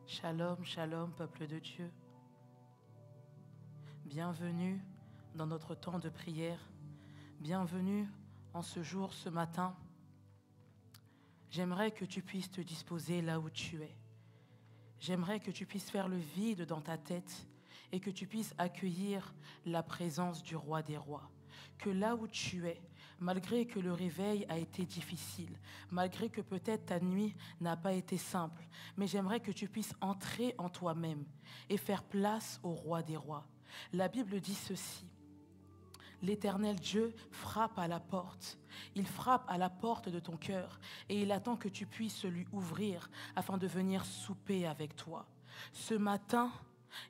Shalom, shalom, peuple de Dieu. Bienvenue dans notre temps de prière. Bienvenue en ce jour, ce matin. J'aimerais que tu puisses te disposer là où tu es. J'aimerais que tu puisses faire le vide dans ta tête et que tu puisses accueillir la présence du Roi des Rois. Que là où tu es, malgré que le réveil a été difficile, malgré que peut-être ta nuit n'a pas été simple, mais j'aimerais que tu puisses entrer en toi-même et faire place au Roi des Rois. La Bible dit ceci: l'Éternel Dieu frappe à la porte. Il frappe à la porte de ton cœur et il attend que tu puisses lui ouvrir afin de venir souper avec toi. Ce matin,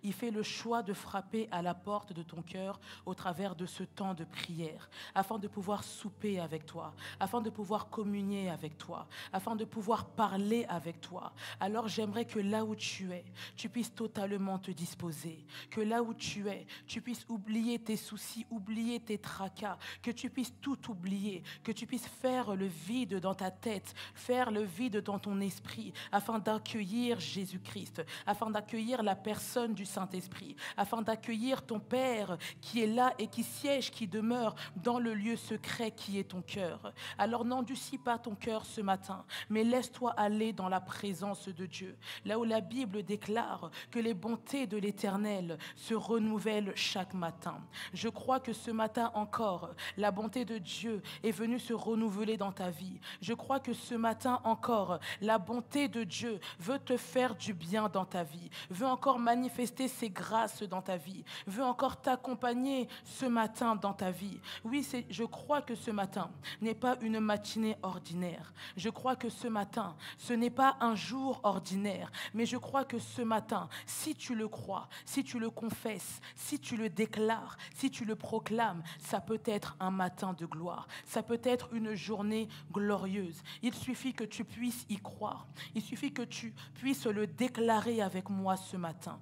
il fait le choix de frapper à la porte de ton cœur au travers de ce temps de prière, afin de pouvoir souper avec toi, afin de pouvoir communier avec toi, afin de pouvoir parler avec toi. Alors j'aimerais que là où tu es, tu puisses totalement te disposer, que là où tu es, tu puisses oublier tes soucis, oublier tes tracas, que tu puisses tout oublier, que tu puisses faire le vide dans ta tête, faire le vide dans ton esprit, afin d'accueillir Jésus-Christ, afin d'accueillir la personne du Saint-Esprit, afin d'accueillir ton Père qui est là et qui siège, qui demeure dans le lieu secret qui est ton cœur. Alors n'endurcis pas ton cœur ce matin, mais laisse-toi aller dans la présence de Dieu, là où la Bible déclare que les bontés de l'Éternel se renouvellent chaque matin. Je crois que ce matin encore, la bonté de Dieu est venue se renouveler dans ta vie. Je crois que ce matin encore, la bonté de Dieu veut te faire du bien dans ta vie, veut encore manifester ses grâces dans ta vie, veut encore t'accompagner ce matin dans ta vie. Oui, je crois que ce matin n'est pas une matinée ordinaire. Je crois que ce matin, ce n'est pas un jour ordinaire, mais je crois que ce matin, si tu le crois, si tu le confesses, si tu le déclares, si tu le proclames, ça peut être un matin de gloire. Ça peut être une journée glorieuse. Il suffit que tu puisses y croire. Il suffit que tu puisses le déclarer avec moi ce matin.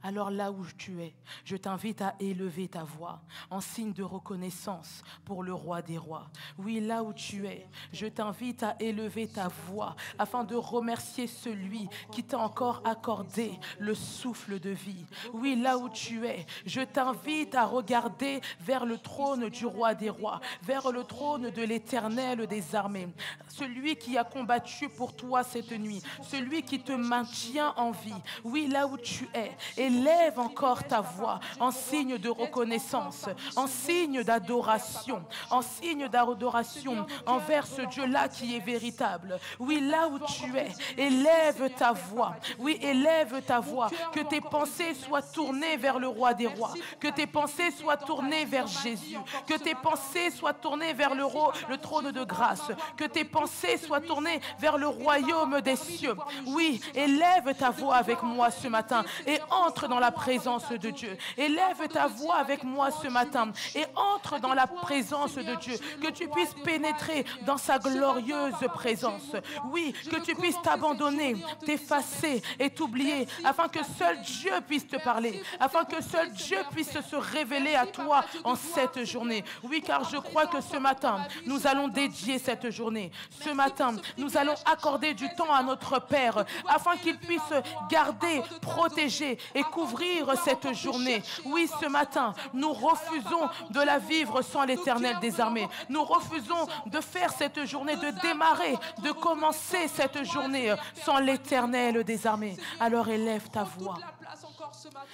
Alors là où tu es, je t'invite à élever ta voix en signe de reconnaissance pour le Roi des Rois. Oui, là où tu es, je t'invite à élever ta voix afin de remercier celui qui t'a encore accordé le souffle de vie. Oui, là où tu es, je t'invite à regarder vers le trône du Roi des Rois, vers le trône de l'Éternel des armées. Celui qui a combattu pour toi cette nuit, celui qui te maintient en vie. Oui, là où tu es, élève encore ta voix en signe de reconnaissance, en signe d'adoration, en signe d'adoration envers ce Dieu-là qui est véritable. Oui, là où tu es, élève ta voix. Oui, élève ta voix. Que tes pensées soient tournées vers le Roi des Rois. Que tes pensées soient tournées vers Jésus. Que tes pensées soient tournées vers le trône de grâce. Que tes pensées soient tournées vers le royaume des cieux. Oui, élève ta voix avec moi ce matin et entre dans la présence de Dieu. Élève ta voix avec moi ce matin et entre dans la présence de Dieu. Que tu puisses pénétrer dans sa glorieuse présence. Oui, que tu puisses t'abandonner, t'effacer et t'oublier afin que seul Dieu puisse te parler, afin que seul Dieu puisse se révéler à toi en cette journée. Oui, car je crois que ce matin, nous allons dédier cette journée. Ce matin, nous allons accorder du temps à notre Père afin qu'il puisse garder, protéger et couvrir cette journée. Oui, ce matin, nous refusons de la vivre sans l'Éternel des armées. Nous refusons de faire cette journée, de démarrer, de commencer cette journée sans l'Éternel des armées. Alors élève ta voix.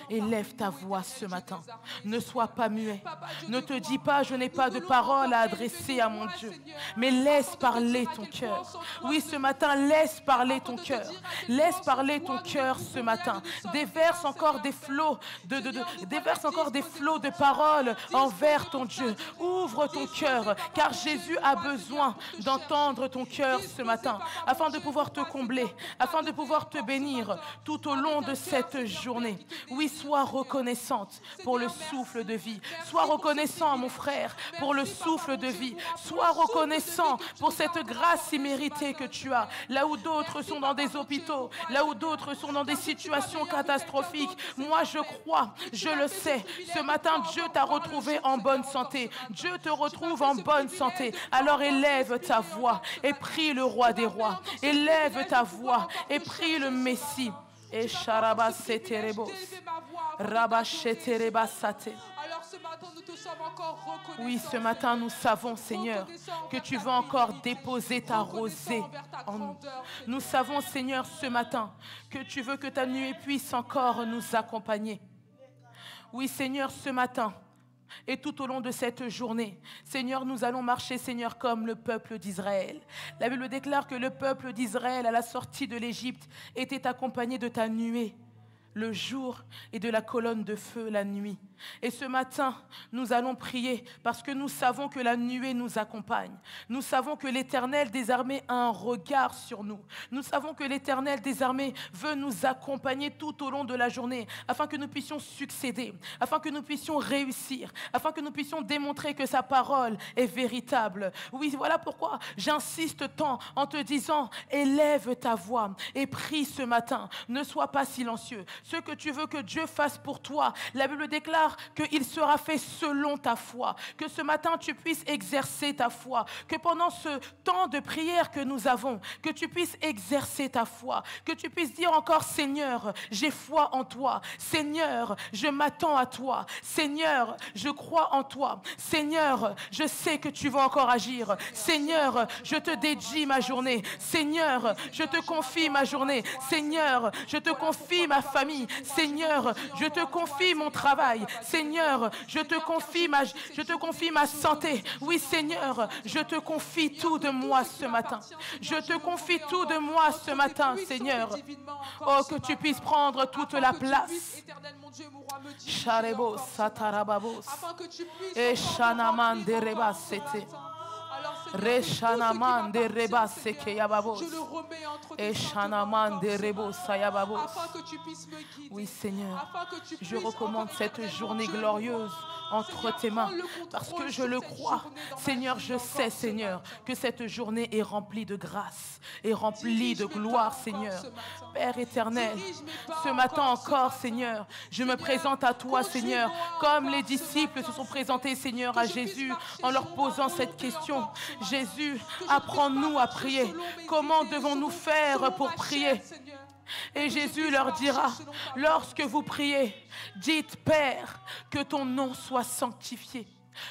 Élève ta voix ce matin. Ne sois pas muet. Ne te dis pas, je n'ai pas de parole à adresser à mon Dieu. Mais laisse parler ton cœur. Oui, ce matin, laisse parler ton cœur. Laisse parler ton cœur ce matin. Déverse encore des flots de paroles envers ton Dieu. Ouvre ton cœur, car Jésus a besoin d'entendre ton cœur ce matin, afin de pouvoir te combler, afin de pouvoir te bénir tout au long de cette journée. Oui, sois reconnaissante pour le souffle de vie. Sois reconnaissant, mon frère, pour le souffle de vie. Sois reconnaissant pour cette grâce imméritée que tu as. Là où d'autres sont dans des hôpitaux, là où d'autres sont dans des situations catastrophiques, moi je crois, je le sais. Ce matin, Dieu t'a retrouvé en bonne santé. Dieu te retrouve en bonne santé. Alors élève ta voix et prie le roi des rois. Élève ta voix et prie le Messie. Et Sharaba Seterebos. Rabba Shetereba Sate. Alors ce matin, nous te sommes encore reconnaissants. Oui, ce matin, nous savons, Seigneur, que tu veux encore déposer ta rosée en nous. Nous savons, Seigneur, ce matin, que tu veux que ta nuée puisse encore nous accompagner. Oui, Seigneur, ce matin et tout au long de cette journée, Seigneur, nous allons marcher, Seigneur, comme le peuple d'Israël. La Bible déclare que le peuple d'Israël, à la sortie de l'Égypte, était accompagné de ta nuée le jour et de la colonne de feu la nuit. Et ce matin, nous allons prier parce que nous savons que la nuée nous accompagne. Nous savons que l'Éternel des armées a un regard sur nous. Nous savons que l'Éternel des armées veut nous accompagner tout au long de la journée afin que nous puissions succéder, afin que nous puissions réussir, afin que nous puissions démontrer que sa parole est véritable. Oui, voilà pourquoi j'insiste tant en te disant, élève ta voix et prie ce matin. Ne sois pas silencieux. Ce que tu veux que Dieu fasse pour toi, la Bible déclare qu'il sera fait selon ta foi. Que ce matin, tu puisses exercer ta foi. Que pendant ce temps de prière que nous avons, que tu puisses exercer ta foi. Que tu puisses dire encore, Seigneur, j'ai foi en toi. Seigneur, je m'attends à toi. Seigneur, je crois en toi. Seigneur, je sais que tu vas encore agir. Seigneur, je te dédie ma journée. Seigneur, je te confie ma journée. Seigneur, je te confie ma famille. Seigneur, je te confie mon travail. Seigneur, je te confie ma santé. Oui, Seigneur, je te confie tout de moi ce matin. Je te confie tout de moi ce matin, Seigneur. Oh, que tu puisses prendre toute la place. Charebo satarababos. Et shanaman dereba sete. Reshanaman de reba seke yababos. Et shanaman de rebo sayababos. Oui, Seigneur, je recommande cette journée glorieuse entre tes mains parce que je le crois. Seigneur, je sais, Seigneur, que cette journée est remplie de grâce et remplie de gloire, Seigneur. Père éternel, ce matin encore, Seigneur, je me présente à toi, Seigneur, comme les disciples se sont présentés, Seigneur, à Jésus en leur posant cette question. Jésus, apprends-nous à prier. Comment devons-nous faire pour prier? Et Jésus leur dira, lorsque vous priez, dites, Père, que ton nom soit sanctifié,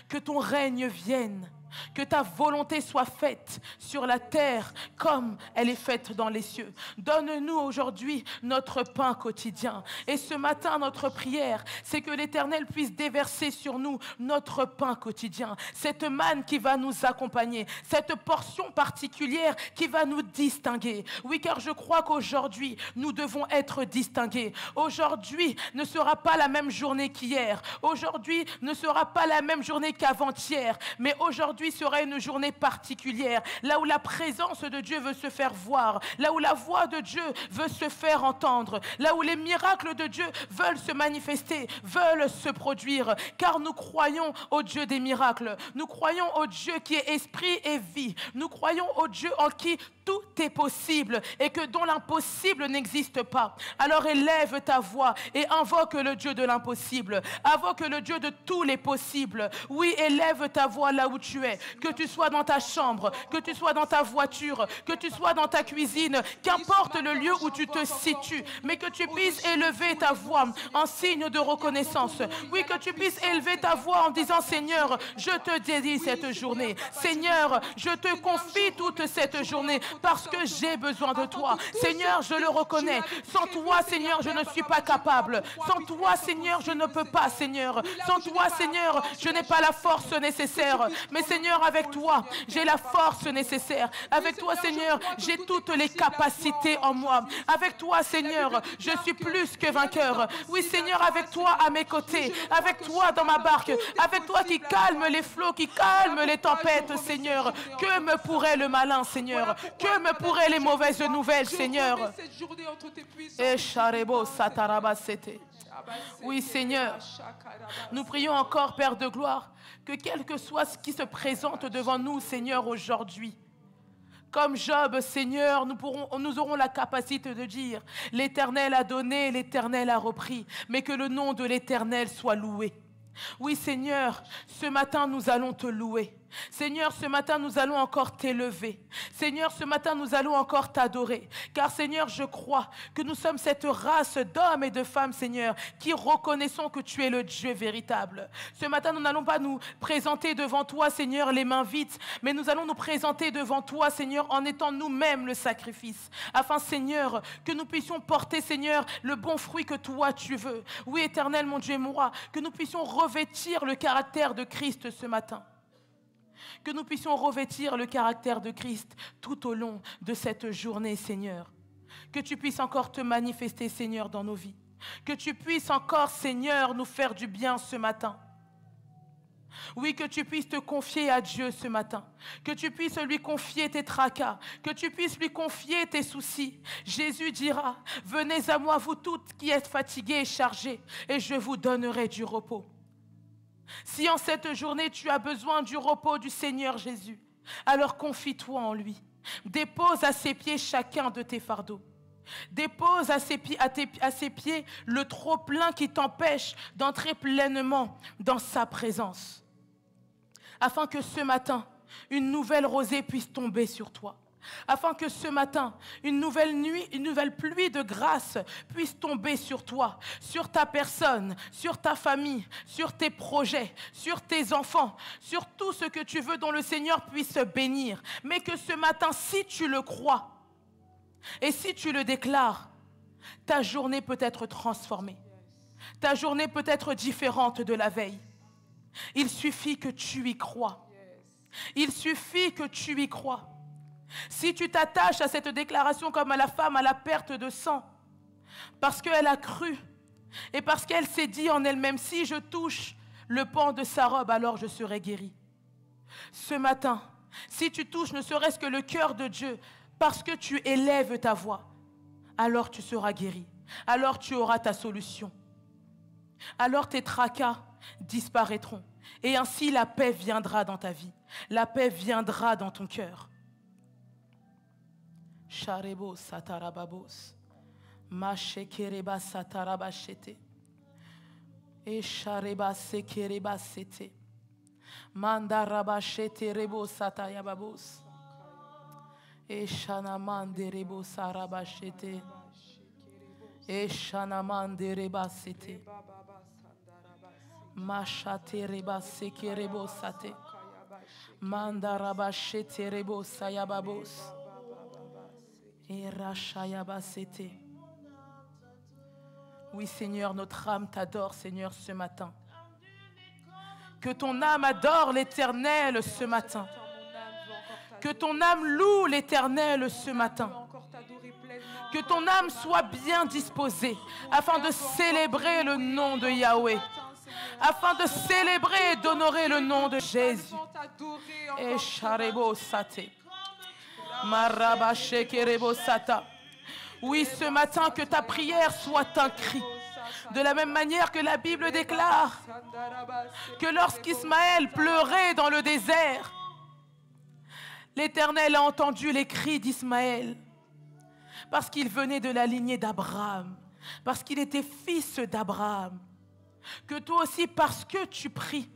que ton règne vienne, que ta volonté soit faite sur la terre comme elle est faite dans les cieux. Donne-nous aujourd'hui notre pain quotidien. Et ce matin, notre prière, c'est que l'Éternel puisse déverser sur nous notre pain quotidien. Cette manne qui va nous accompagner, cette portion particulière qui va nous distinguer. Oui, car je crois qu'aujourd'hui, nous devons être distingués. Aujourd'hui ne sera pas la même journée qu'hier. Aujourd'hui ne sera pas la même journée qu'avant-hier. Mais aujourd'hui, sera une journée particulière, là où la présence de Dieu veut se faire voir, là où la voix de Dieu veut se faire entendre, là où les miracles de Dieu veulent se manifester, veulent se produire, car nous croyons au Dieu des miracles, nous croyons au Dieu qui est esprit et vie, nous croyons au Dieu en qui tout est possible et que dont l'impossible n'existe pas. Alors élève ta voix et invoque le Dieu de l'impossible, invoque le Dieu de tous les possibles. Oui, élève ta voix là où tu es, que tu sois dans ta chambre, que tu sois dans ta voiture, que tu sois dans ta cuisine, qu'importe le lieu où tu te situes, mais que tu puisses élever ta voix en signe de reconnaissance. Oui, que tu puisses élever ta voix en disant, Seigneur, je te dédie cette journée. Seigneur, je te confie toute cette journée parce que j'ai besoin de toi. Seigneur, je le reconnais. Sans toi, Seigneur, je ne suis pas capable. Sans toi, Seigneur, je ne peux pas, Seigneur. Sans toi, Seigneur, je n'ai pas la force nécessaire. Mais Seigneur, avec toi, j'ai la force nécessaire. Avec toi, Seigneur, j'ai toutes les capacités en moi. Avec toi, Seigneur, je suis plus que vainqueur. Oui, Seigneur, avec toi à mes côtés, avec toi dans ma barque, avec toi qui calme les flots, qui calme les tempêtes, Seigneur. Que me pourrait le malin, Seigneur? Que me pourraient les mauvaises nouvelles, Seigneur? Oui, Seigneur. Nous prions encore, Père de gloire, que quel que soit ce qui se présente devant nous, Seigneur, aujourd'hui, comme Job, Seigneur, nous aurons la capacité de dire « L'Éternel a donné, l'Éternel a repris », mais que le nom de l'Éternel soit loué. Oui, Seigneur, ce matin, nous allons te louer. Seigneur, ce matin, nous allons encore t'élever. Seigneur, ce matin, nous allons encore t'adorer. Car, Seigneur, je crois que nous sommes cette race d'hommes et de femmes, Seigneur, qui reconnaissons que tu es le Dieu véritable. Ce matin, nous n'allons pas nous présenter devant toi, Seigneur, les mains vides, mais nous allons nous présenter devant toi, Seigneur, en étant nous-mêmes le sacrifice. Afin, Seigneur, que nous puissions porter, Seigneur, le bon fruit que toi tu veux. Oui, Éternel, mon Dieu et moi, que nous puissions revêtir le caractère de Christ ce matin. Que nous puissions revêtir le caractère de Christ tout au long de cette journée, Seigneur. Que tu puisses encore te manifester, Seigneur, dans nos vies. Que tu puisses encore, Seigneur, nous faire du bien ce matin. Oui, que tu puisses te confier à Dieu ce matin. Que tu puisses lui confier tes tracas. Que tu puisses lui confier tes soucis. Jésus dira, « Venez à moi, vous toutes qui êtes fatiguées et chargées, et je vous donnerai du repos. » Si en cette journée tu as besoin du repos du Seigneur Jésus, alors confie-toi en lui. Dépose à ses pieds chacun de tes fardeaux. Dépose à ses pieds le trop-plein qui t'empêche d'entrer pleinement dans sa présence. Afin que ce matin, une nouvelle rosée puisse tomber sur toi. Afin que ce matin, une nouvelle nuit, une nouvelle pluie de grâce puisse tomber sur toi, sur ta personne, sur ta famille, sur tes projets, sur tes enfants, sur tout ce que tu veux dont le Seigneur puisse bénir. Mais que ce matin, si tu le crois et si tu le déclares, ta journée peut être transformée. Ta journée peut être différente de la veille. Il suffit que tu y crois. Il suffit que tu y crois. Si tu t'attaches à cette déclaration comme à la femme à la perte de sang, parce qu'elle a cru et parce qu'elle s'est dit en elle-même, si je touche le pan de sa robe, alors je serai guérie. Ce matin, si tu touches ne serait-ce que le cœur de Dieu, parce que tu élèves ta voix, alors tu seras guéri. Alors tu auras ta solution. Alors tes tracas disparaîtront. Et ainsi la paix viendra dans ta vie. La paix viendra dans ton cœur. Sharebo satarababos, mashekereba satarabashete, et shareba sekereba sete, mandarabashete rebo satayababos, et shanamande rebo sarabashete, et shanamande reba sete, mashate reba sekerebo sate, mandarabashete rebo sayababos. Et Rachayabasete. Oui, Seigneur, notre âme t'adore, Seigneur, ce matin. Que ton âme adore l'Éternel ce matin. Que ton âme loue l'Éternel ce matin. Que ton âme soit bien disposée afin de célébrer le nom de Yahweh. Afin de célébrer et d'honorer le nom de Jésus. Et Sharebo Sate. Oui, ce matin, que ta prière soit un cri. De la même manière que la Bible déclare que lorsqu'Ismaël pleurait dans le désert, l'Éternel a entendu les cris d'Ismaël parce qu'il venait de la lignée d'Abraham, parce qu'il était fils d'Abraham. Que toi aussi, parce que tu pries,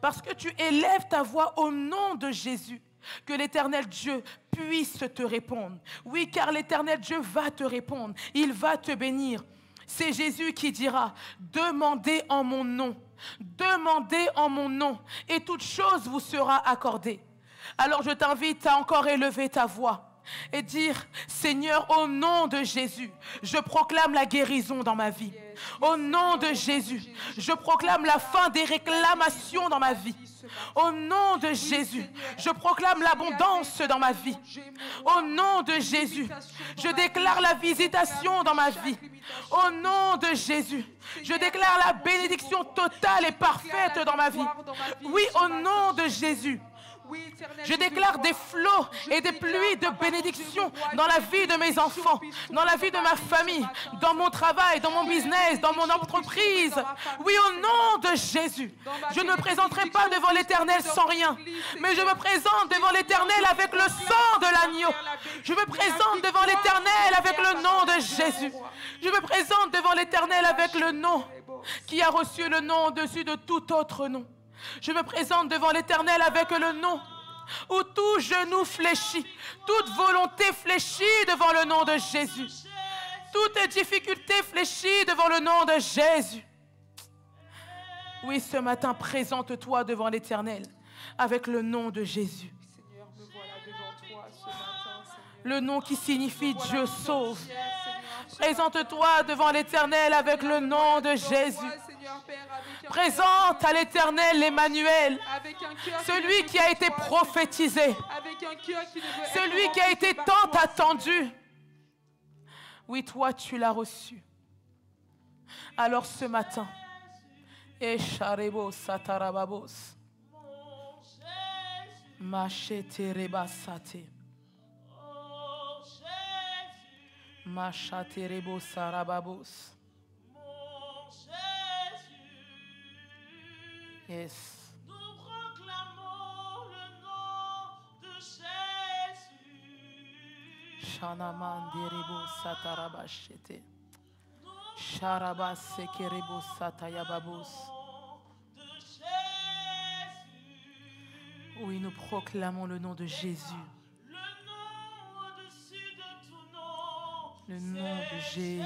parce que tu élèves ta voix au nom de Jésus, que l'Éternel Dieu puisse te répondre. Oui, car l'Éternel Dieu va te répondre. Il va te bénir. C'est Jésus qui dira, demandez en mon nom. Demandez en mon nom. Et toute chose vous sera accordée. Alors je t'invite à encore élever ta voix et dire, Seigneur, au nom de Jésus, je proclame la guérison dans ma vie. Au nom de Jésus, je proclame la fin des réclamations dans ma vie. Au nom de Jésus, je proclame l'abondance dans ma vie. Au nom de Jésus, je déclare la visitation dans ma vie. Au nom de Jésus, je déclare la bénédiction totale et parfaite dans ma vie. Oui, au nom de Jésus. Oui, Éternel, Je déclare des flots et des pluies de bénédiction dans la vie de mes enfants, dans la vie de ma famille, dans mon travail, dans mon business, dans mon entreprise. Oui, au nom de Jésus, je ne me présenterai pas devant l'Éternel sans rien, mais je me présente devant l'Éternel avec le sang de l'agneau. Je me présente devant l'Éternel avec le nom de Jésus. Je me présente devant l'Éternel avec le nom qui a reçu le nom au-dessus de tout autre nom. Je me présente devant l'Éternel avec le nom où tout genou fléchit, toute volonté fléchit devant le nom de Jésus. Toute difficulté fléchit devant le nom de Jésus. Oui, ce matin, présente-toi devant l'Éternel avec le nom de Jésus. Seigneur, me voilà devant toi ce matin, Seigneur. Le nom qui signifie Dieu sauve. Présente-toi devant l'Éternel avec le nom de Jésus. Présente à l'Éternel l'Emmanuel, celui qui a été prophétisé, celui qui a été tant attendu. Oui, toi, tu l'as reçu. Alors ce matin, Esharebo satarababos, machete rebasate, machete rebo sarababos. Yes. Nous proclamons le nom de Jésus. Shanaman derebo satarabashete. Sharabas sekerebo satayababos. Oui, nous proclamons le nom de Jésus. Le nom au-dessus de tout nom. Le nom de Jésus.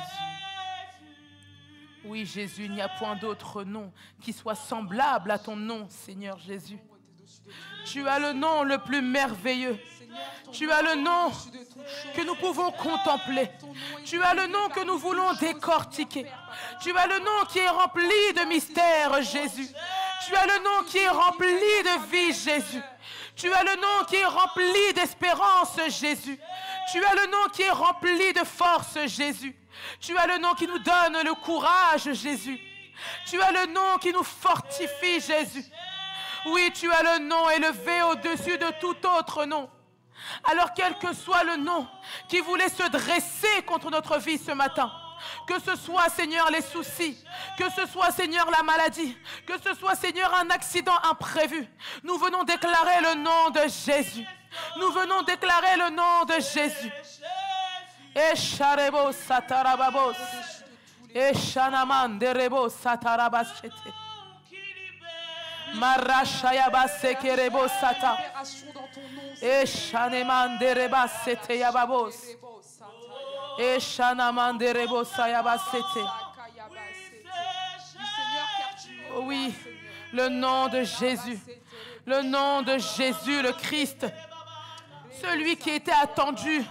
Oui, Jésus, il n'y a point d'autre nom qui soit semblable à ton nom, Seigneur Jésus. Tu as le nom le plus merveilleux. Tu as le nom que nous pouvons contempler. Tu as le nom que nous voulons décortiquer. Tu as le nom qui est rempli de mystères, Jésus. Tu as le nom qui est rempli de vie, Jésus. Tu as le nom qui est rempli d'espérance, Jésus. Tu as le nom qui est rempli de force, Jésus. Tu as le nom qui nous donne le courage, Jésus. Tu as le nom qui nous fortifie, Jésus. Oui, tu as le nom élevé au-dessus de tout autre nom. Alors quel que soit le nom qui voulait se dresser contre notre vie ce matin, que ce soit, Seigneur, les soucis, que ce soit, Seigneur, la maladie, que ce soit, Seigneur, un accident imprévu, nous venons déclarer le nom de Jésus. Nous venons déclarer le nom de Jésus. Esharebo satarababos. Eshanaman derebo satarabashete. Marashayaba sekerebo sata. Eshaneman dereba sete yababos. Eshanaman derebo sayaba sete. Oui, le nom de Jésus. Le nom de Jésus, le Christ. Celui qui était attendu.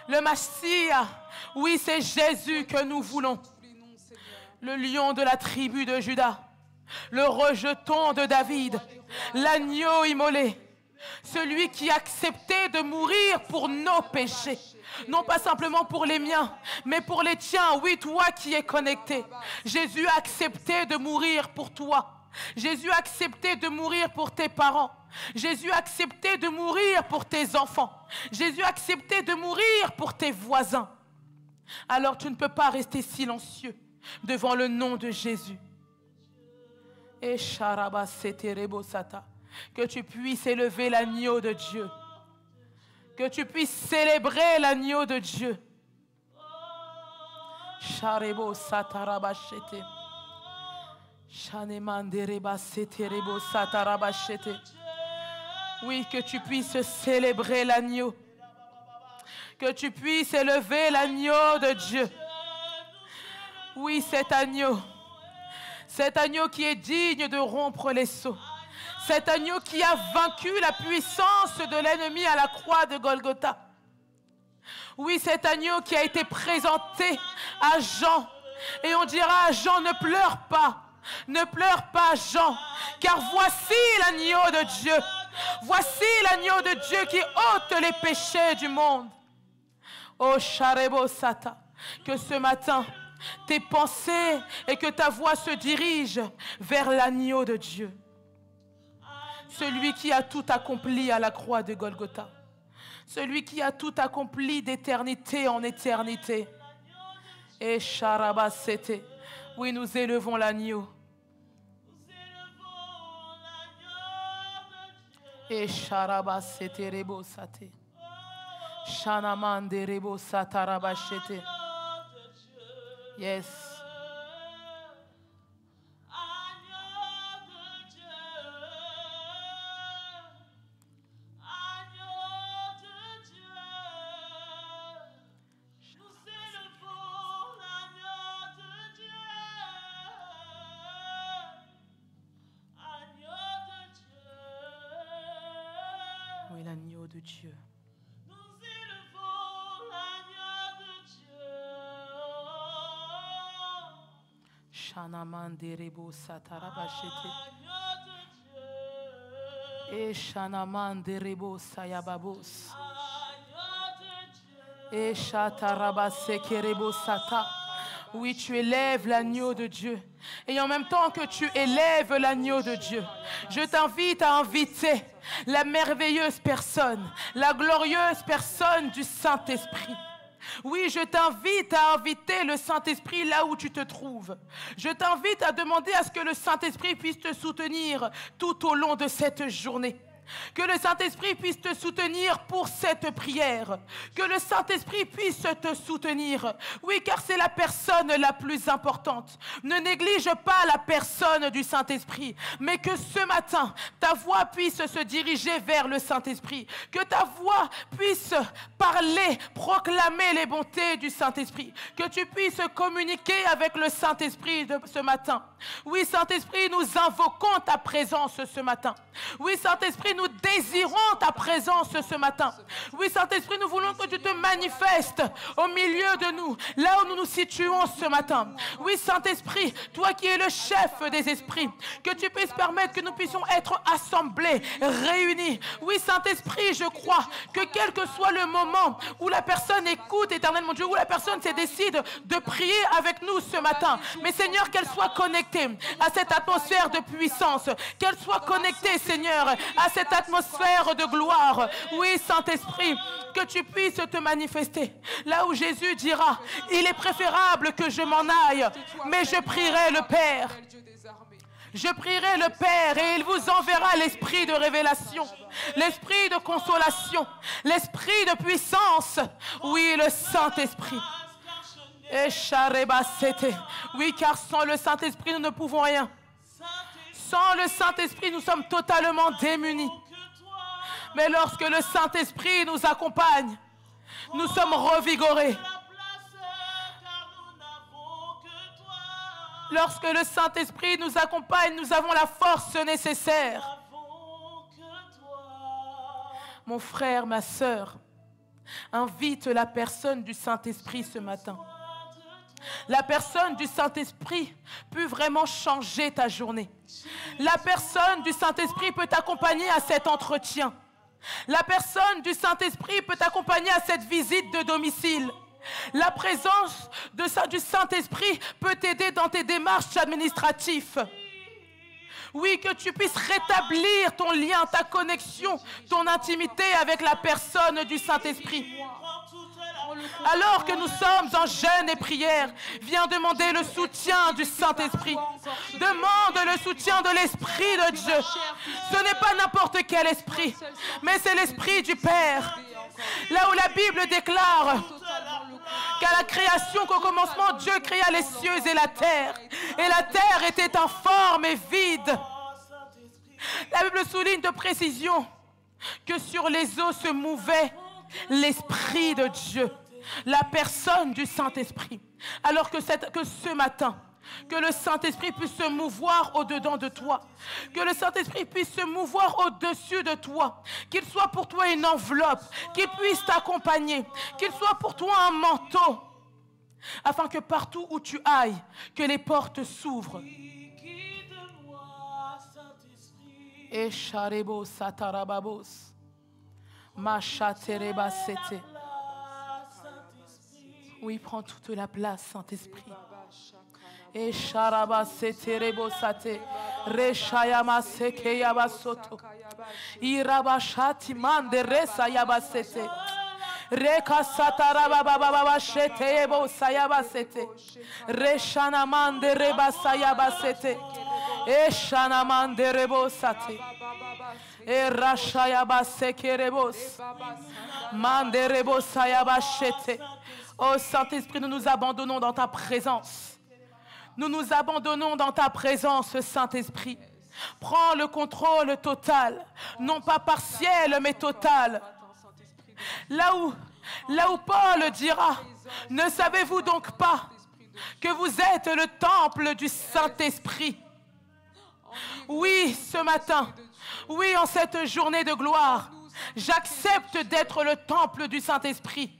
Le Messie, oui, c'est Jésus que nous voulons. Le lion de la tribu de Juda, le rejeton de David, l'agneau immolé, celui qui a accepté de mourir pour nos péchés. Non pas simplement pour les miens, mais pour les tiens. Oui, toi qui es connecté. Jésus a accepté de mourir pour toi. Jésus a accepté de mourir pour tes parents. Jésus a accepté de mourir pour tes enfants. Jésus a accepté de mourir pour tes voisins. Alors tu ne peux pas rester silencieux devant le nom de Jésus. Et que tu puisses élever l'agneau de Dieu. Que tu puisses célébrer l'agneau de Dieu. Sharebo satarabashete. Oui, que tu puisses célébrer l'agneau. Que tu puisses élever l'agneau de Dieu. Oui, cet agneau qui est digne de rompre les sceaux. Cet agneau qui a vaincu la puissance de l'ennemi à la croix de Golgotha. Oui, cet agneau qui a été présenté à Jean. Et on dira à Jean, ne pleure pas. Ne pleure pas, Jean, car voici l'agneau de Dieu. Voici l'agneau de Dieu qui ôte les péchés du monde. Oh, Sharebo Sata, que ce matin, tes pensées et que ta voix se dirige vers l'agneau de Dieu. Celui qui a tout accompli à la croix de Golgotha. Celui qui a tout accompli d'éternité en éternité. Et Charabasete. Oui, nous élevons l'agneau. Et Charabasete Rebo Sate. Shanamande Rebo Satarabashete. Yes. Oui, l'agneau de Dieu. Nous élevons l'agneau de Dieu. Shanamande Rebo Satarabashete. Agneau de Dieu. Et Shanamande Rebo Sayababos. Agneau de Dieu. Et Shatarabase Rebo Sata. Oui, tu élèves l'agneau de Dieu. Et en même temps que tu élèves l'agneau de Dieu, je t'invite à inviter la merveilleuse personne, la glorieuse personne du Saint-Esprit. Oui, je t'invite à inviter le Saint-Esprit là où tu te trouves. Je t'invite à demander à ce que le Saint-Esprit puisse te soutenir tout au long de cette journée. Que le Saint-Esprit puisse te soutenir pour cette prière. Que le Saint-Esprit puisse te soutenir. Oui, car c'est la personne la plus importante. Ne néglige pas la personne du Saint-Esprit, mais que ce matin, ta voix puisse se diriger vers le Saint-Esprit. Que ta voix puisse parler, proclamer les bontés du Saint-Esprit. Que tu puisses communiquer avec le Saint-Esprit de ce matin. Oui, Saint-Esprit, nous invoquons ta présence ce matin. Oui, Saint-Esprit, nous désirons ta présence ce matin. Oui, Saint-Esprit, nous voulons que tu te manifestes au milieu de nous, là où nous nous situons ce matin. Oui, Saint-Esprit, toi qui es le chef des esprits, que tu puisses permettre que nous puissions être assemblés, réunis. Oui, Saint-Esprit, je crois que quel que soit le moment où la personne écoute, Éternel mon Dieu, où la personne se décide de prier avec nous ce matin, mais Seigneur, qu'elle soit connectée à cette atmosphère de puissance, qu'elle soit connectée, Seigneur, à cette atmosphère de gloire. Oui, Saint-Esprit, que tu puisses te manifester. Là où Jésus dira, il est préférable que je m'en aille, mais je prierai le Père. Je prierai le Père et il vous enverra l'esprit de révélation, l'esprit de consolation, l'esprit de puissance. Oui, le Saint-Esprit. Oui, car sans le Saint-Esprit, nous ne pouvons rien. Sans le Saint-Esprit, nous sommes totalement démunis. Mais lorsque le Saint-Esprit nous accompagne, nous sommes revigorés. Lorsque le Saint-Esprit nous accompagne, nous avons la force nécessaire. Mon frère, ma sœur, invite la personne du Saint-Esprit ce matin. La personne du Saint-Esprit peut vraiment changer ta journée. La personne du Saint-Esprit peut t'accompagner à cet entretien. La personne du Saint-Esprit peut t'accompagner à cette visite de domicile. La présence du Saint-Esprit peut t'aider dans tes démarches administratives. Oui, que tu puisses rétablir ton lien, ta connexion, ton intimité avec la personne du Saint-Esprit. Alors que nous sommes en jeûne et prière, viens demander le soutien du Saint-Esprit. Demande le soutien de l'Esprit de Dieu. Ce n'est pas n'importe quel esprit, mais c'est l'Esprit du Père. Là où la Bible déclare qu'à la création, qu'au commencement, Dieu créa les cieux et la terre. Et la terre était informe et vide. La Bible souligne de précision que sur les eaux se mouvait l'Esprit de Dieu, la personne du Saint-Esprit. Alors que ce matin, que le Saint-Esprit puisse se mouvoir au-dedans de toi, que le Saint-Esprit puisse se mouvoir au-dessus de toi, qu'il soit pour toi une enveloppe, qu'il puisse t'accompagner, qu'il soit pour toi un manteau, afin que partout où tu ailles, que les portes s'ouvrent. Et Sharebo Satarababos. Oui, prends toute la place, Saint-Esprit. Et Reshayama seke yabasoto. Irabashati mande resa yabasete. Reka sataraba baba shete ebo sayabasete. Reshana mande reba sayabasete. Eshana mande rebo sate. Erashayaba seke rebos. Mande rebo sayabashete. Oh Saint-Esprit, nous nous abandonnons dans ta présence. Nous nous abandonnons dans ta présence, Saint-Esprit. Prends le contrôle total, non pas partiel, mais total. Là où Paul dira, ne savez-vous donc pas que vous êtes le temple du Saint-Esprit? Oui, ce matin, oui, en cette journée de gloire, j'accepte d'être le temple du Saint-Esprit.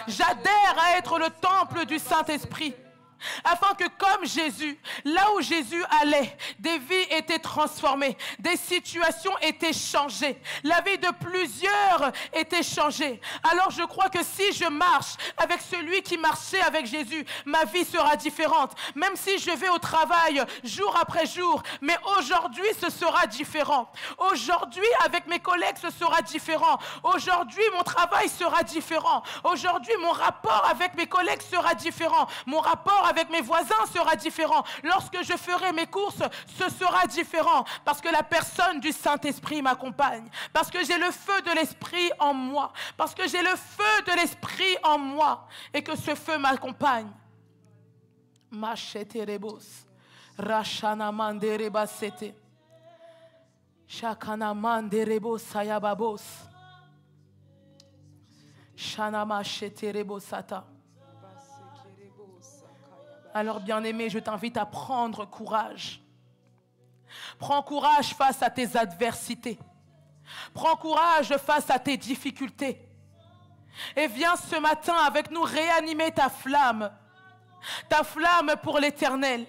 J'adhère à être le temple du Saint-Esprit. Afin que comme Jésus, là où Jésus allait, des vies étaient transformées, des situations étaient changées, la vie de plusieurs était changée. Alors je crois que si je marche avec celui qui marchait avec Jésus, ma vie sera différente. Même si je vais au travail jour après jour, mais aujourd'hui ce sera différent. Aujourd'hui avec mes collègues ce sera différent. Aujourd'hui mon travail sera différent. Aujourd'hui mon rapport avec mes collègues sera différent. Mon rapport avec mes voisins sera différent. Lorsque je ferai mes courses, ce sera différent. Parce que la personne du Saint-Esprit m'accompagne. Parce que j'ai le feu de l'Esprit en moi. Parce que j'ai le feu de l'Esprit en moi. Et que ce feu m'accompagne. Machete rebos. Rachana mandereba sete. Shakana manderebos sayababos. Shana machete rebosata. Alors, bien-aimé, je t'invite à prendre courage. Prends courage face à tes adversités. Prends courage face à tes difficultés. Et viens ce matin avec nous réanimer ta flamme pour l'Éternel.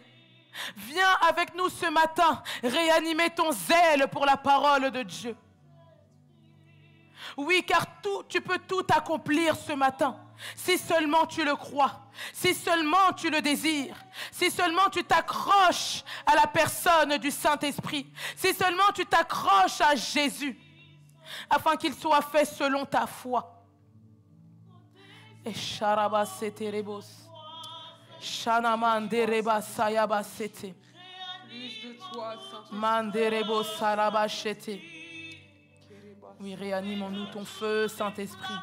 Viens avec nous ce matin réanimer ton zèle pour la parole de Dieu. Oui, car tu peux tout accomplir ce matin. Si seulement tu le crois, si seulement tu le désires, si seulement tu t'accroches à la personne du Saint-Esprit, si seulement tu t'accroches à Jésus, afin qu'il soit fait selon ta foi. Et Sharaba sete rebos, Shanaman dereba sayaba sete, Manderebo saraba shete. Oui, réanime en nous ton feu, Saint-Esprit.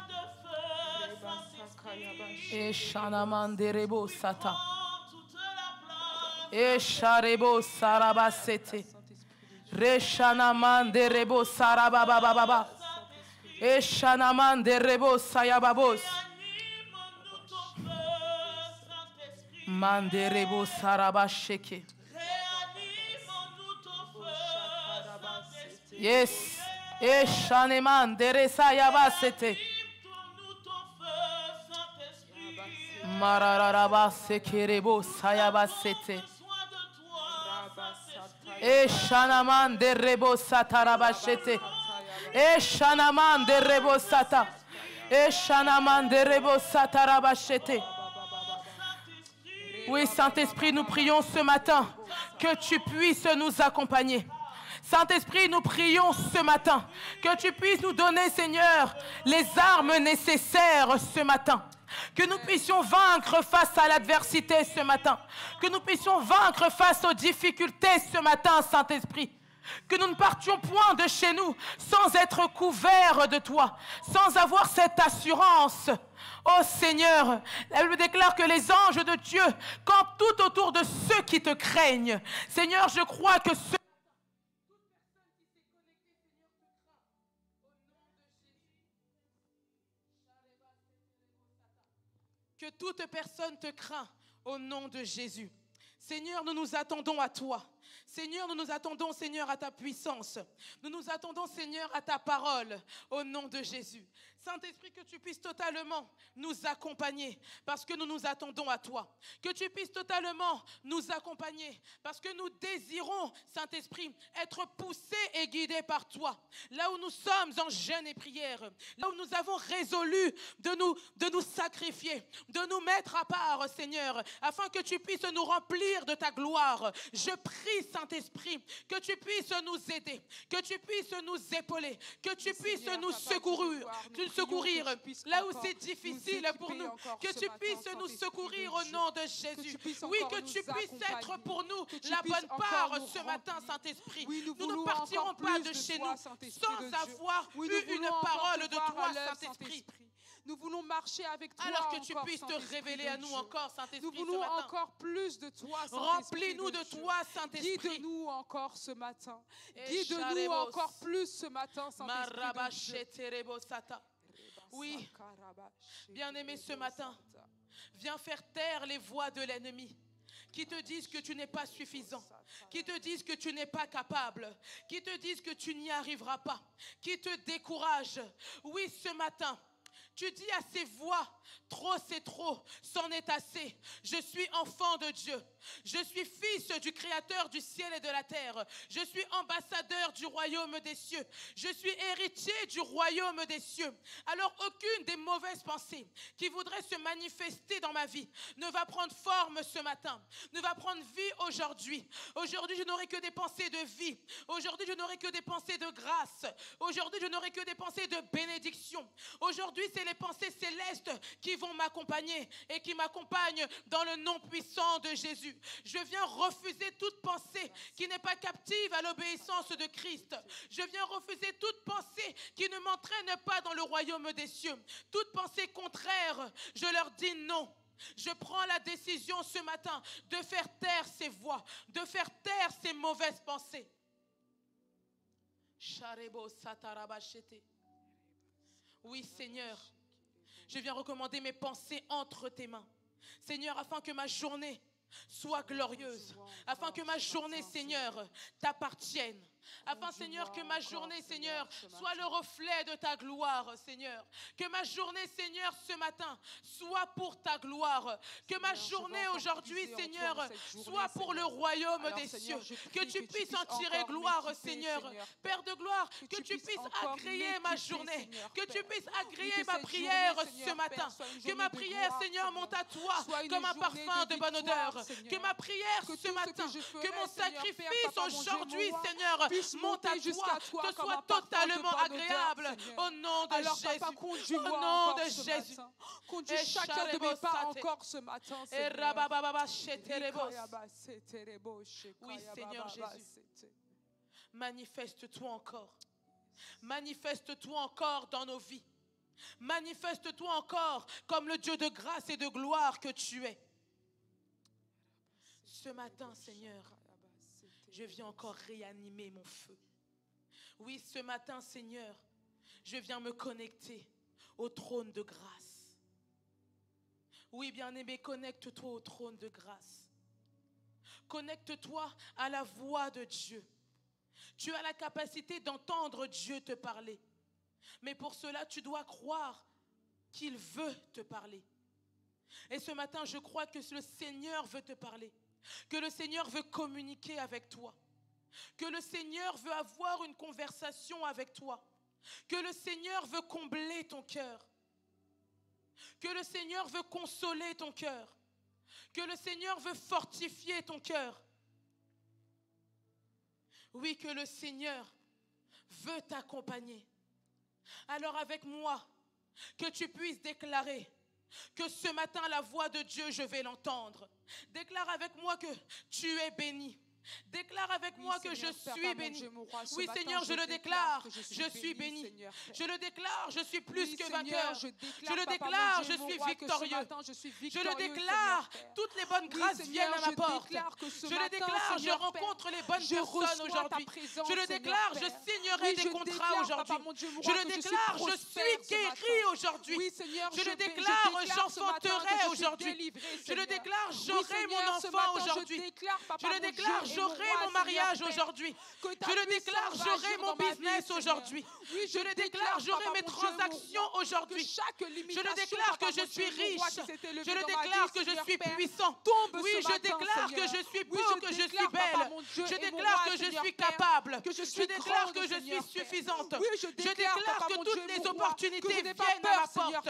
Et Shanamanderebo Sata. Et Sharebo Sarabasete. Reshanamanderebo Sarabababa. Et Shanamanderebo Sayababos. Manderebo Sarabasheke. Yes. Et Shanamanderesayabasete. Marararaba sekerebo sayabasete. Eshanaman derebo satarabashete. Eshanaman derebo sata. Eshanaman derebo satarabashete. Oui, Saint-Esprit, nous prions ce matin que tu puisses nous accompagner. Saint-Esprit, nous prions ce matin que tu puisses nous donner, Seigneur, les armes nécessaires ce matin. Que nous puissions vaincre face à l'adversité ce matin. Que nous puissions vaincre face aux difficultés ce matin, Saint-Esprit. Que nous ne partions point de chez nous sans être couverts de toi, sans avoir cette assurance. Oh Seigneur, la Bible déclare que les anges de Dieu campent tout autour de ceux qui te craignent. Seigneur, je crois que toute personne te craint au nom de Jésus. Seigneur, nous nous attendons à toi. Seigneur, nous nous attendons, Seigneur, à ta puissance. Nous nous attendons, Seigneur, à ta parole au nom de Jésus. Saint-Esprit, que tu puisses totalement nous accompagner parce que nous nous attendons à toi. Que tu puisses totalement nous accompagner parce que nous désirons, Saint-Esprit, être poussés et guidés par toi. Là où nous sommes en jeûne et prière, là où nous avons résolu de nous sacrifier, de nous mettre à part, Seigneur, afin que tu puisses nous remplir de ta gloire. Je prie, puisses, Saint-Esprit, que tu puisses nous aider, que tu puisses nous épauler, que tu puisses nous secourir là où c'est difficile pour nous, que tu puisses nous secourir au nom de Jésus. Oui, que tu puisses être pour nous la bonne part ce matin, Saint-Esprit. Nous ne partirons pas de chez nous sans avoir eu une parole de toi, Saint-Esprit. Nous voulons marcher avec toi. Alors que tu encore, puisses te révéler à nous encore, Saint-Esprit, nous ce voulons matin. encore plus de toi, Saint-Esprit. Remplis-nous de toi, Saint-Esprit. Guide-nous encore ce matin. Et Guide-nous Charebos. encore plus ce matin, Saint-Esprit de Dieu. Marabacheterebosata. Oui, bien-aimé, ce matin, viens faire taire les voix de l'ennemi qui te disent que tu n'es pas suffisant, qui te disent que tu n'es pas capable, qui te disent que tu n'y arriveras pas, qui te découragent. Oui, ce matin, tu dis à ces voix, trop c'est trop, c'en est assez. Je suis enfant de Dieu. Je suis fils du Créateur du ciel et de la terre. Je suis ambassadeur du royaume des cieux. Je suis héritier du royaume des cieux. Alors aucune des mauvaises pensées qui voudraient se manifester dans ma vie ne va prendre forme ce matin, ne va prendre vie aujourd'hui. Aujourd'hui, je n'aurai que des pensées de vie. Aujourd'hui, je n'aurai que des pensées de grâce. Aujourd'hui, je n'aurai que des pensées de bénédiction. Aujourd'hui, c'est les pensées célestes qui vont m'accompagner et qui m'accompagnent dans le nom puissant de Jésus. Je viens refuser toute pensée qui n'est pas captive à l'obéissance de Christ. Je viens refuser toute pensée qui ne m'entraîne pas dans le royaume des cieux. Toute pensée contraire, je leur dis non. Je prends la décision ce matin de faire taire ces voix, de faire taire ces mauvaises pensées. Oui, Seigneur, je viens recommander mes pensées entre tes mains. Seigneur, afin que ma journée soit glorieuse, afin que ma journée, Seigneur, t'appartienne. Afin, Seigneur, que ma journée, Seigneur, soit le reflet de ta gloire, Seigneur. Que ma journée, Seigneur, ce matin, soit pour ta gloire. Que ma journée aujourd'hui, Seigneur, soit pour le royaume des cieux. Que tu puisses en tirer gloire, Seigneur. Père de gloire, que tu puisses agréer ma journée. Que tu puisses agréer ma prière ce matin. Que ma prière, Seigneur, monte à toi comme un parfum de bonne odeur. Que ma prière ce matin, que mon sacrifice aujourd'hui, Seigneur, monte à toi, te soit totalement agréable au nom de Jésus. Au nom de Jésus. Conduis chacun de mes pas encore ce matin, Oui, Seigneur Jésus. Manifeste-toi encore. Manifeste-toi encore dans nos vies. Manifeste-toi encore comme le Dieu de grâce et de gloire que tu es. Ce matin, Seigneur, je viens encore réanimer mon feu. Oui, ce matin, Seigneur, je viens me connecter au trône de grâce. Oui, bien-aimé, connecte-toi au trône de grâce. Connecte-toi à la voix de Dieu. Tu as la capacité d'entendre Dieu te parler. Mais pour cela, tu dois croire qu'il veut te parler. Et ce matin, je crois que le Seigneur veut te parler. Que le Seigneur veut communiquer avec toi. Que le Seigneur veut avoir une conversation avec toi. Que le Seigneur veut combler ton cœur. Que le Seigneur veut consoler ton cœur. Que le Seigneur veut fortifier ton cœur. Oui, que le Seigneur veut t'accompagner. Alors avec moi, que tu puisses déclarer que ce matin, la voix de Dieu, je vais l'entendre. Déclare avec moi que tu es béni. Déclare avec moi que je suis béni. Oui, Seigneur, je le déclare, je suis béni. Je le déclare, je suis plus que vainqueur. Je le déclare, je suis victorieux. Je le déclare, toutes les bonnes grâces viennent à ma porte. Je le déclare, je rencontre les bonnes personnes aujourd'hui. Je le déclare, je signerai des contrats aujourd'hui. Je le déclare, je suis guéri aujourd'hui. Je le déclare, j'enfanterai aujourd'hui. Je le déclare, j'aurai mon enfant aujourd'hui. Je le déclare, j'aurai mon mariage aujourd'hui. Je le déclare, j'aurai mon business aujourd'hui. Je le déclare, j'aurai mes transactions aujourd'hui. Je le déclare que je suis riche. Je le déclare que je suis puissant. Oui, je déclare que je suis beau, que je suis belle. Je déclare que je suis capable. Je déclare que je suis suffisante. Je déclare que toutes les opportunités viennent à ma porte.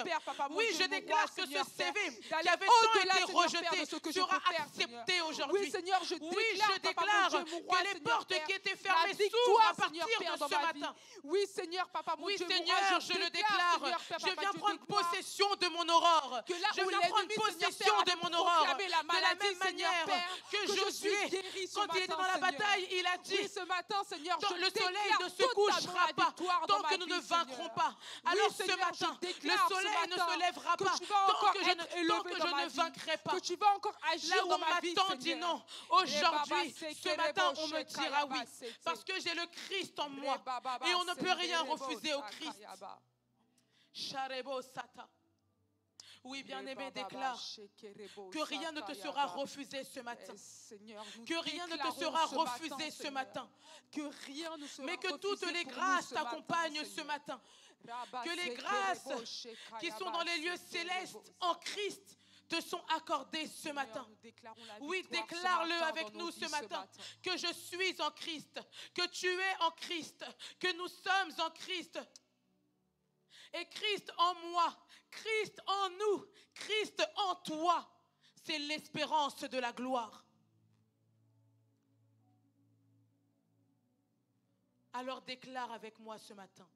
Oui, je déclare que ce CV qui avait tant été rejeté sera accepté aujourd'hui. Oui, je déclare déclare mon Dieu, mon roi, que les Seigneur, portes Père, qui étaient la fermées s'ouvrent victoire, à partir Seigneur, Père, de dans ce ma vie. matin. Oui, Seigneur, Papa, mon Oui, Dieu, mon Seigneur, roi, je le déclare, déclare. Seigneur, Père, Je Papa, viens Dieu prendre de gloire, possession de mon aurore. que là Je où viens l'ennemi, prendre Seigneur, possession Père, de a mon aurore. proclamé la De la maladie, même Seigneur, manière Père, que que je suis Josué, guéri ce quand il était matin, dans la Seigneur. bataille, il a dit Oui, ce matin, Seigneur, je le soleil déclare ne se totalement couchera la pas victoire dans tant ma que nous vie, ne vaincrons Seigneur. pas. Oui, Alors Seigneur, ce matin, je le déclare ce soleil ne matin se lèvera que pas tu vas encore tant être que élevé je dans ma ne vie, vaincrai pas. que tu vas encore Là agir où dans on ma vie, m'attend dit Seigneur. non, aujourd'hui, ce matin, on me dira oui. Parce que j'ai le Christ en moi. Et on ne peut rien refuser au Christ. Sharebo Sata. Oui, bien-aimé, déclare que rien ne te sera refusé ce matin. Que rien ne te sera refusé ce matin. Mais que toutes les grâces t'accompagnent ce matin. Que les grâces qui sont dans les lieux célestes en Christ te sont accordées ce matin. Oui, déclare-le avec nous ce matin. Que je suis en Christ, que tu es en Christ, que nous sommes en Christ. Et Christ en moi, Christ en nous, Christ en toi, c'est l'espérance de la gloire. Alors déclare avec moi ce matin,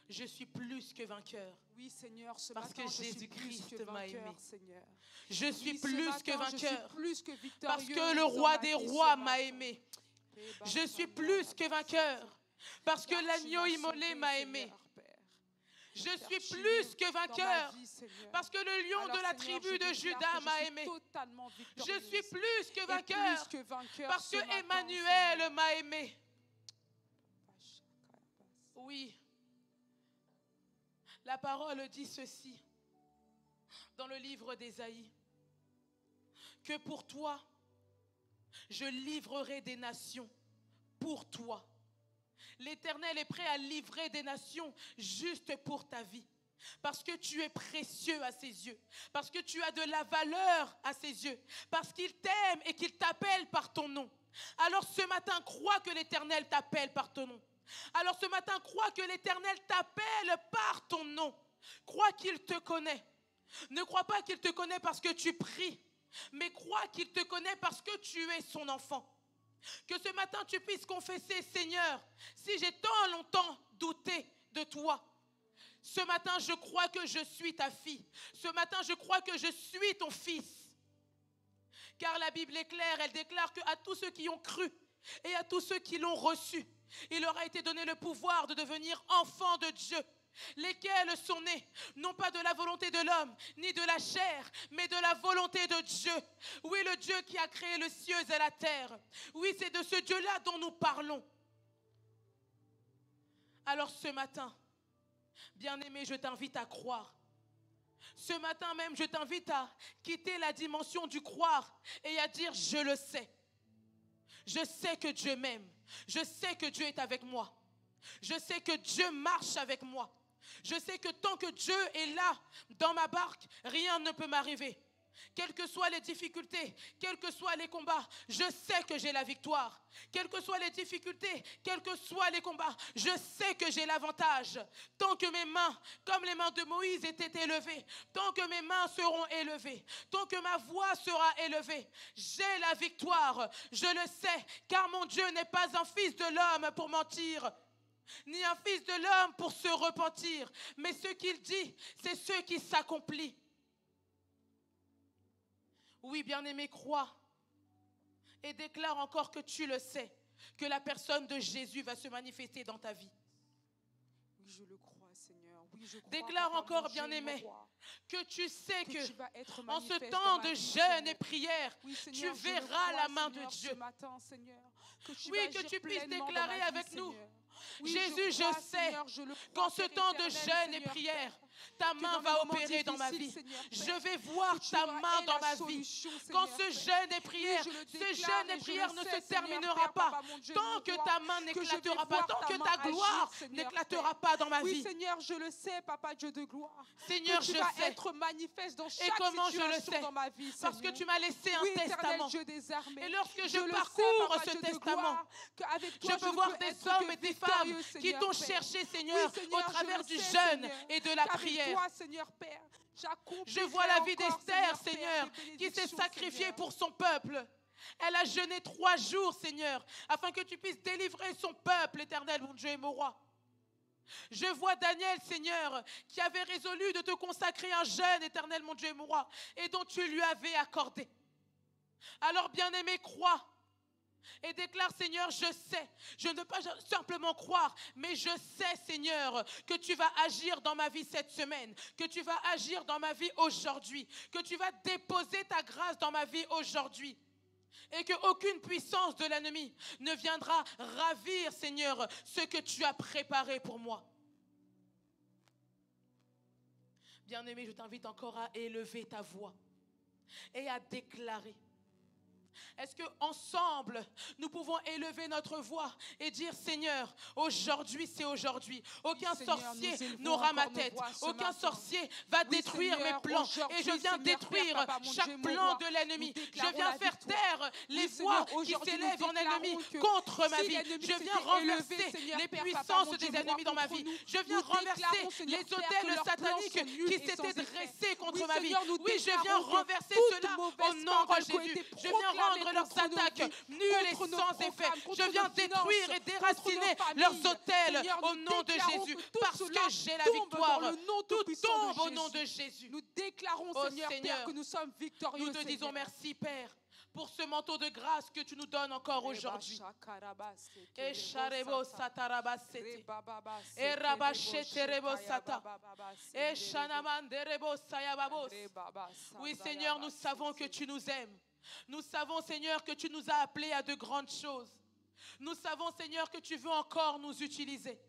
je suis plus que vainqueur. Oui, Seigneur, ce parce matin, que je suis Jésus-Christ plus que m'a vainqueur, aimé. Seigneur. Je suis Oui, plus ce que matin, je suis vainqueur. plus que Parce victorieux que le dans roi ma des vie ce rois matin. m'a aimé. Je suis plus que vainqueur. Parce que l'agneau immolé m'a aimé. Je suis plus que vainqueur. Parce que le lion de la tribu de Juda m'a aimé. Je suis plus que vainqueur. Parce que Emmanuel m'a aimé. Oui. La parole dit ceci dans le livre d'Ésaïe, que pour toi, je livrerai des nations pour toi. L'Éternel est prêt à livrer des nations juste pour ta vie. Parce que tu es précieux à ses yeux. Parce que tu as de la valeur à ses yeux. Parce qu'il t'aime et qu'il t'appelle par ton nom. Alors ce matin, crois que l'Éternel t'appelle par ton nom. Alors ce matin, crois que l'Éternel t'appelle par ton nom. Crois qu'il te connaît. Ne crois pas qu'il te connaît parce que tu pries, mais crois qu'il te connaît parce que tu es son enfant. Que ce matin, tu puisses confesser, Seigneur, si j'ai tant longtemps douté de toi, ce matin, je crois que je suis ta fille. Ce matin, je crois que je suis ton fils. Car la Bible est claire, elle déclare qu'à tous ceux qui ont cru et à tous ceux qui l'ont reçu, il leur a été donné le pouvoir de devenir enfants de Dieu, lesquels sont nés, non pas de la volonté de l'homme, ni de la chair, mais de la volonté de Dieu. Oui, le Dieu qui a créé les cieux et la terre. Oui, c'est de ce Dieu-là dont nous parlons. Alors ce matin, bien-aimé, je t'invite à croire. Ce matin même, je t'invite à quitter la dimension du croire et à dire « je le sais ». Je sais que Dieu m'aime. Je sais que Dieu est avec moi. Je sais que Dieu marche avec moi. Je sais que tant que Dieu est là, dans ma barque, rien ne peut m'arriver. Quelles que soient les difficultés, quels que soient les combats, je sais que j'ai la victoire. Quelles que soient les difficultés, quels que soient les combats, je sais que j'ai l'avantage. Tant que mes mains, comme les mains de Moïse étaient élevées, tant que mes mains seront élevées, tant que ma voix sera élevée, j'ai la victoire. Je le sais, car mon Dieu n'est pas un fils de l'homme pour mentir, ni un fils de l'homme pour se repentir. Mais ce qu'il dit, c'est ce qui s'accomplit. Oui, bien-aimé, crois et déclare encore que tu le sais, que la personne de Jésus va se manifester dans ta vie. Oui, je le crois, Seigneur. Oui, je crois, déclare encore, bien-aimé, que tu sais que en ce temps de jeûne et prière, oui, Seigneur, tu verras la main de Dieu. Ce matin, Seigneur, que tu puisses déclarer avec nous. Oui, Jésus, je sais qu'en ce temps de jeûne et prière, ta main va opérer dans ma vie. Je vais voir ta main dans ma vie. Quand ce jeûne et prière, ne se terminera pas. Tant que ta main n'éclatera pas, tant que ta gloire n'éclatera pas dans ma vie. Oui, Seigneur, je le sais, Papa Dieu de gloire. Seigneur, je sais. Être manifeste dans chaque et comment je le sais? Dans ma vie, parce que tu m'as laissé un testament. Dieu des armées. Et lorsque je parcours ce testament, je peux voir des hommes et des femmes qui t'ont cherché, Seigneur, au travers du jeûne et de la prière. Toi, Seigneur Père, je vois la vie d'Esther, Seigneur, qui s'est sacrifiée pour son peuple. Elle a jeûné 3 jours, Seigneur, afin que tu puisses délivrer son peuple, Éternel, mon Dieu et mon roi. Je vois Daniel, Seigneur, qui avait résolu de te consacrer un jeûne, Éternel, mon Dieu et mon roi, et dont tu lui avais accordé. Alors, bien-aimé, crois et déclare, Seigneur, je sais, je ne veux pas simplement croire, mais je sais, Seigneur, que tu vas agir dans ma vie cette semaine, que tu vas agir dans ma vie aujourd'hui, que tu vas déposer ta grâce dans ma vie aujourd'hui. Et qu'aucune puissance de l'ennemi ne viendra ravir, Seigneur, ce que tu as préparé pour moi. Bien-aimé, je t'invite encore à élever ta voix et à déclarer. Est-ce qu'ensemble, nous pouvons élever notre voix et dire, Seigneur, aujourd'hui c'est aujourd'hui. Aucun sorcier n'aura ma tête. Aucun sorcier va détruire mes plans. Et je viens détruire chaque plan de l'ennemi. Je viens faire taire les voix qui s'élèvent en ennemi contre ma vie. Je viens renverser les puissances des ennemis dans ma vie. Je viens renverser les autels sataniques qui s'étaient dressés contre ma vie. Oui, je viens renverser cela au nom de Jésus. Je viens rendre leurs attaques nulles et sans effet. Je viens détruire et déraciner leurs autels au nom de Jésus. Parce que j'ai la victoire. Tout tombe au nom de Jésus. Nous déclarons, Seigneur, Père, que nous sommes victorieux. Nous te disons merci, Père, pour ce manteau de grâce que tu nous donnes encore aujourd'hui. Oui, Seigneur, nous savons que tu nous aimes. Nous savons, Seigneur, que tu nous as appelés à de grandes choses. Nous savons, Seigneur, que tu veux encore nous utiliser.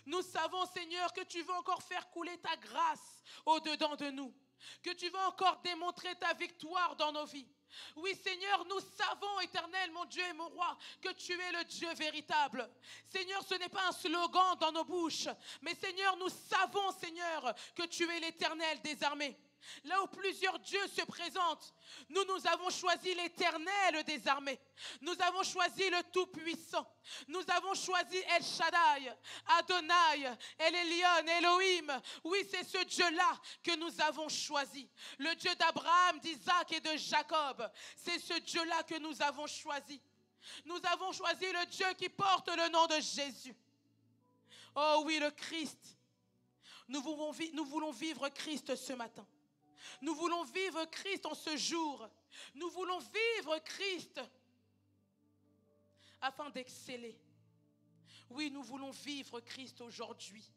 Nous savons, Seigneur, que tu veux encore faire couler ta grâce au-dedans de nous. Que tu veux encore démontrer ta victoire dans nos vies. Oui, Seigneur, nous savons, Éternel, mon Dieu et mon roi, que tu es le Dieu véritable. Seigneur, ce n'est pas un slogan dans nos bouches, mais Seigneur, nous savons, Seigneur, que tu es l'Éternel des armées. Là où plusieurs dieux se présentent, nous avons choisi l'Éternel des armées. Nous avons choisi le Tout-Puissant. Nous avons choisi El Shaddai, Adonai, El Elyon, Elohim. Oui, c'est ce Dieu-là que nous avons choisi. Le Dieu d'Abraham, d'Isaac et de Jacob. C'est ce Dieu-là que nous avons choisi. Nous avons choisi le Dieu qui porte le nom de Jésus. Oh oui, le Christ. Nous voulons vivre Christ ce matin. Nous voulons vivre Christ en ce jour. Nous voulons vivre Christ afin d'exceller. Oui, nous voulons vivre Christ aujourd'hui.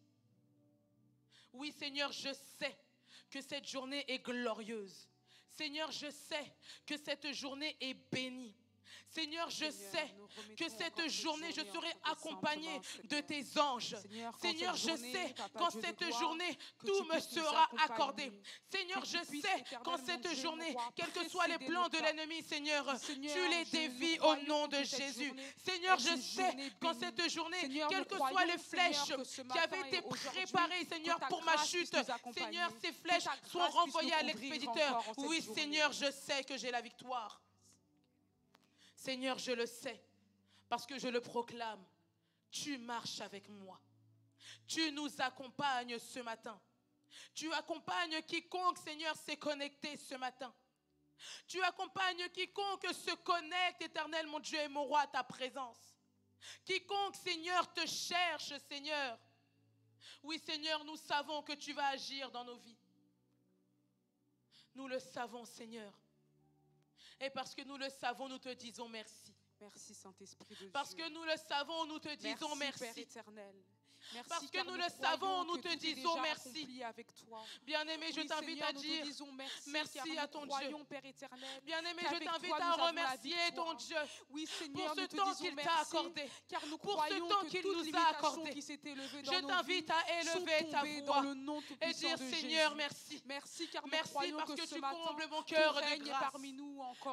Oui, Seigneur, je sais que cette journée est glorieuse. Seigneur, je sais que cette journée est bénie. Seigneur, je sais que cette journée, je serai accompagnée de tes anges. Seigneur, je sais qu'en cette journée, tout me sera accordé. Seigneur, je sais qu'en cette journée, quels que soient les plans de l'ennemi, Seigneur, tu les dévies au nom de Jésus. Seigneur, je sais qu'en cette journée, quelles que soient les flèches qui avaient été préparées, Seigneur, pour ma chute, Seigneur, ces flèches sont renvoyées à l'expéditeur. Oui, Seigneur, je sais que j'ai la victoire. Seigneur, je le sais, parce que je le proclame. Tu marches avec moi. Tu nous accompagnes ce matin. Tu accompagnes quiconque, Seigneur, s'est connecté ce matin. Tu accompagnes quiconque se connecte, Éternel, mon Dieu et mon roi, à ta présence. Quiconque, Seigneur, te cherche, Seigneur. Oui, Seigneur, nous savons que tu vas agir dans nos vies. Nous le savons, Seigneur. Et parce que nous le savons, nous te disons merci. Merci, Saint-Esprit de Dieu. Parce que nous le savons, nous te disons merci. Père éternel. Merci, parce que nous le savons, nous te disons merci. Bien-aimé, je t'invite à dire merci à ton Dieu. Bien-aimé, je t'invite à remercier ton Dieu pour ce temps qu'il t'a accordé, pour ce temps qu'il nous a accordé. Je t'invite à élever ta voix et dire Seigneur, merci. Merci parce que tu combles mon cœur de grâce.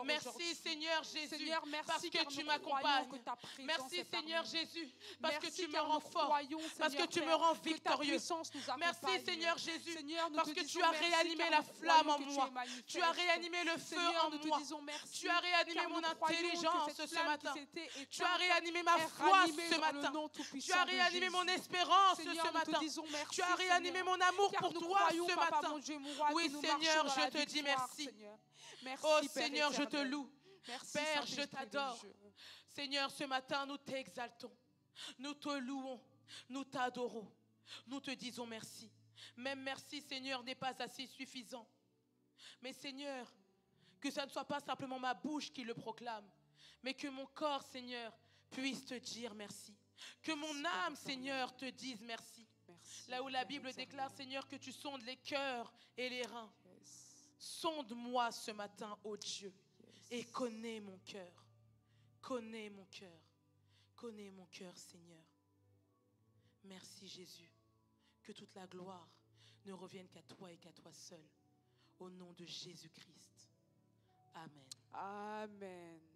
Merci Seigneur Jésus parce que tu m'accompagnes. Merci Seigneur Jésus parce que tu me rends fort. Parce que tu me rends victorieux. Merci Seigneur Jésus, parce que tu as réanimé la flamme en moi. Tu as réanimé le feu en moi. Tu as réanimé mon intelligence ce matin. Tu as réanimé ma foi ce matin. Tu as réanimé mon espérance ce matin. Tu as réanimé mon amour pour toi ce matin. Oui Seigneur, je te dis merci. Oh Seigneur, je te loue. Merci, Père, je Saint-Esprit de t'adore. Dieu. Seigneur, ce matin, nous t'exaltons. Nous te louons. Nous t'adorons. Nous te disons merci. Même merci, Seigneur, n'est pas assez suffisant. Mais Seigneur, que ça ne soit pas simplement ma bouche qui le proclame, mais que mon corps, Seigneur, puisse te dire merci. Que mon âme, Seigneur, te dise merci. Merci, Là où la Père Bible éternel. déclare, Seigneur, que tu sondes les cœurs et les reins. Yes. Sonde-moi ce matin, ô Dieu, Yes. et connais mon cœur. Connais mon cœur. Connais mon cœur, Seigneur. Merci, Jésus. Que toute la gloire ne revienne qu'à toi et qu'à toi seul. Au nom de Jésus-Christ. Amen. Amen.